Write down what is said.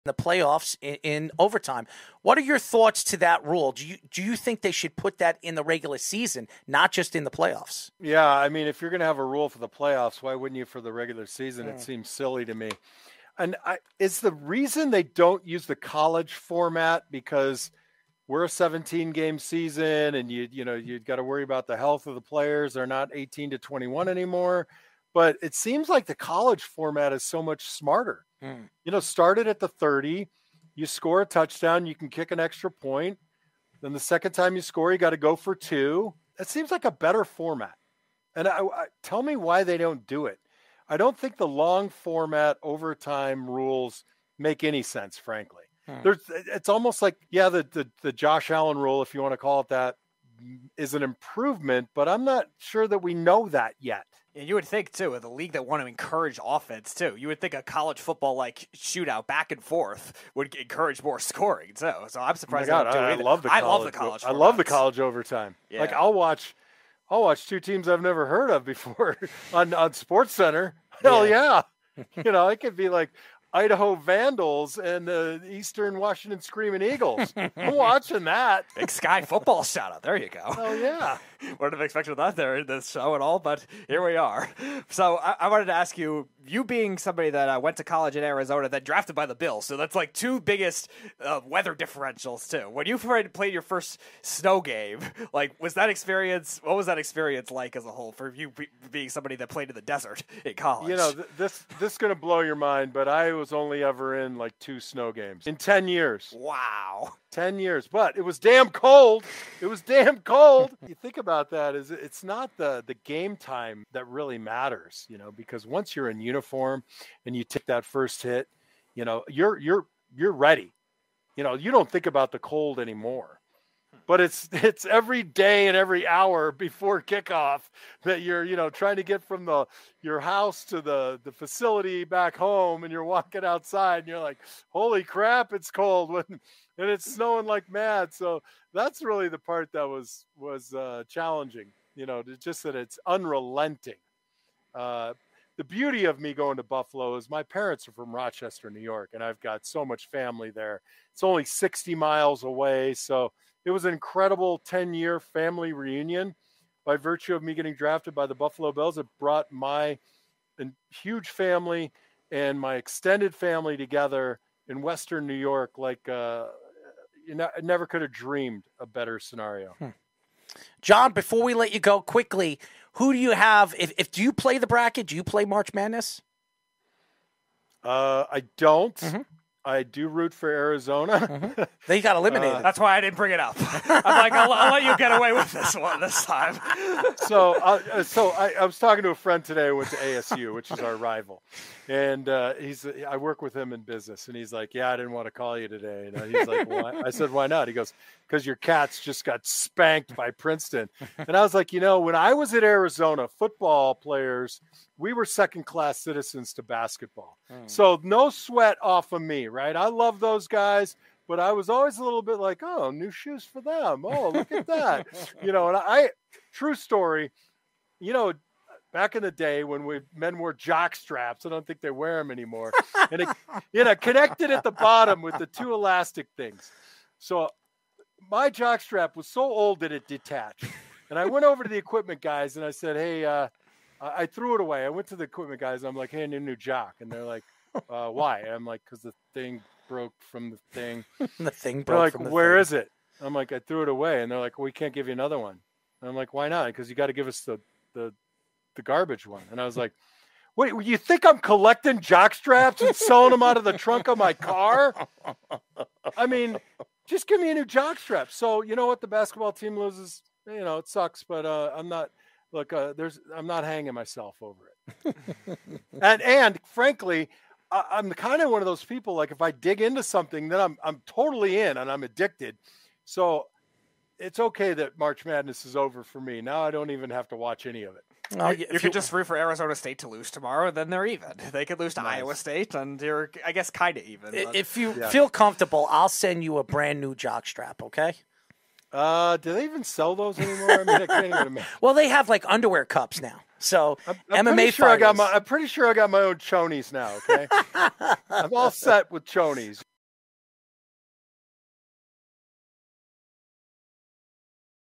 the playoffs in overtime. What are your thoughts to that rule? Do you think they should put that in the regular season, not just in the playoffs? Yeah, I mean, if you're going to have a rule for the playoffs, why wouldn't you for the regular season? It seems silly to me. And is the reason they don't use the college format because we're a 17-game season and you've got to worry about the health of the players. They're not 18 to 21 anymore. But it seems like the college format is so much smarter. Start it at the 30, you score a touchdown, you can kick an extra point. Then the second time you score, you got to go for 2. It seems like a better format. And tell me why they don't do it. I don't think the long format overtime rules make any sense, frankly. It's almost like, the Josh Allen rule, if you want to call it that, is an improvement, but I'm not sure that we know that yet. Yeah, you would think, too, with a league that want to encourage offense, too. You would think a college football-like shootout back and forth would encourage more scoring, too. So I'm surprised they don't do it either. I love the college overtime. Yeah. Like, I'll watch 2 teams I've never heard of before on SportsCenter. Hell yeah. It could be like Idaho Vandals and the Eastern Washington Screaming Eagles. I'm watching that. Big Sky football shout out. There you go. Oh, yeah. Wouldn't have expected that there in this show at all, but here we are. So I wanted to ask you being somebody that went to college in Arizona, then drafted by the Bills, so that's like 2 biggest weather differentials, too. When you played your first snow game, like, what was that experience like as a whole for you being somebody that played in the desert in college? This is going to blow your mind, but I was only ever in like 2 snow games in 10 years. Wow. 10 years, but it was damn cold. You think about that, it's not the game time that really matters, because once you're in uniform and you take that first hit, you're ready. You don't think about the cold anymore. But it's every day and every hour before kickoff that you're trying to get from your house to the facility back home, and you're walking outside and you're like, holy crap, it's cold and it's snowing like mad. So that's really the part that was challenging, just that it's unrelenting. The beauty of me going to Buffalo is my parents are from Rochester, New York, and I've got so much family there. It's only 60 miles away, so it was an incredible 10-year family reunion. By virtue of me getting drafted by the Buffalo Bills, it brought my huge family and my extended family together in Western New York like I never could have dreamed a better scenario. John, before we let you go quickly, who do you have? If do you play the bracket? Do you play March Madness? I don't. Mm-hmm. I do root for Arizona. They got eliminated. That's why I didn't bring it up. I'm like, I'll let you get away with this one this time. So I was talking to a friend today who went to ASU, which is our rival. And I work with him in business. And he's like, yeah, I didn't want to call you today. And he's like, why? I said, why not? He goes, because your Cats just got spanked by Princeton. And I was like, when I was at Arizona, football players, we were second-class citizens to basketball. So no sweat off of me, right? I love those guys, but I was always a little bit like, oh, new shoes for them. Oh, look at that. And true story, back in the day when men wore jock straps, I don't think they wear them anymore. And it connected at the bottom with the 2 elastic things. So my jock strap was so old that it detached. And I went over to the equipment guys and I said, hey, I threw it away. I went to the equipment guys. And I'm like, hey, I need a new jock. And they're like, why? I'm like, because the thing broke from the thing. The thing broke they're like, from the where thing. is it? I'm like, I threw it away. And they're like, well, we can't give you another one. And I'm like, why not? Because you got to give us the garbage one. And I was like, wait, you think I'm collecting jock straps and selling them out of the trunk of my car? I mean, just give me a new jock strap. So you know what? The basketball team loses. It sucks, but I'm not. Look, I'm not hanging myself over it. and frankly, I'm kind of one of those people. Like if I dig into something, then I'm totally in and I'm addicted. So it's okay that March Madness is over for me. Now I don't even have to watch any of it. You could just root for Arizona State to lose tomorrow, then they're even. They could lose to Iowa State, and you're, I guess, kind of even. If you feel comfortable, I'll send you a brand new jock strap, okay? Do they even sell those anymore? I mean, I can't even imagine. Well, they have like underwear cups now. So I'm MMA I'm pretty sure I got my own chonies now, okay? I'm all set with chonies.